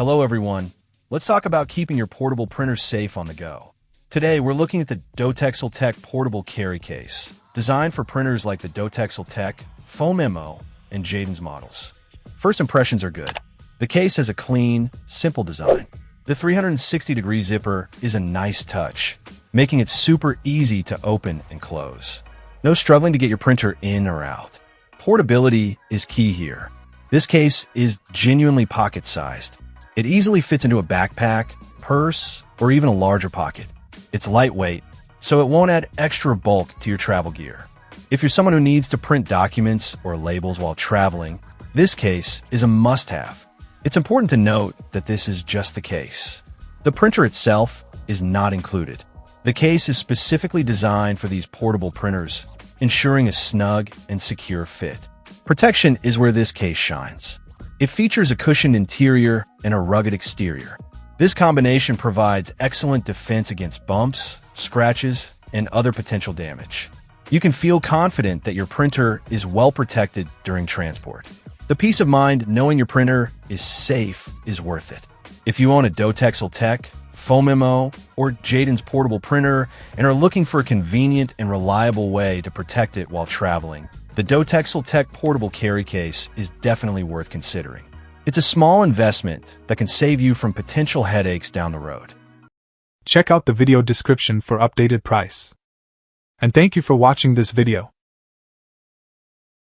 Hello everyone. Let's talk about keeping your portable printer safe on the go. Today we're looking at the DotexlTech portable carry case, designed for printers like the DotexlTech, FOAM and Jaden's models. First impressions are good. The case has a clean, simple design. The 360-degree zipper is a nice touch, making it super easy to open and close. No struggling to get your printer in or out. Portability is key here. This case is genuinely pocket-sized. It easily fits into a backpack, purse, or even a larger pocket. It's lightweight, so it won't add extra bulk to your travel gear. If you're someone who needs to print documents or labels while traveling, this case is a must-have. It's important to note that this is just the case. The printer itself is not included. The case is specifically designed for these portable printers, ensuring a snug and secure fit. Protection is where this case shines. It features a cushioned interior and a rugged exterior. This combination provides excellent defense against bumps, scratches, and other potential damage. You can feel confident that your printer is well protected during transport. The peace of mind knowing your printer is safe is worth it. If you own a DotexlTech, FOAM or Jaden's portable printer and are looking for a convenient and reliable way to protect it while traveling, the DotexlTech portable carry case is definitely worth considering. It's a small investment that can save you from potential headaches down the road. Check out the video description for updated price. And thank you for watching this video.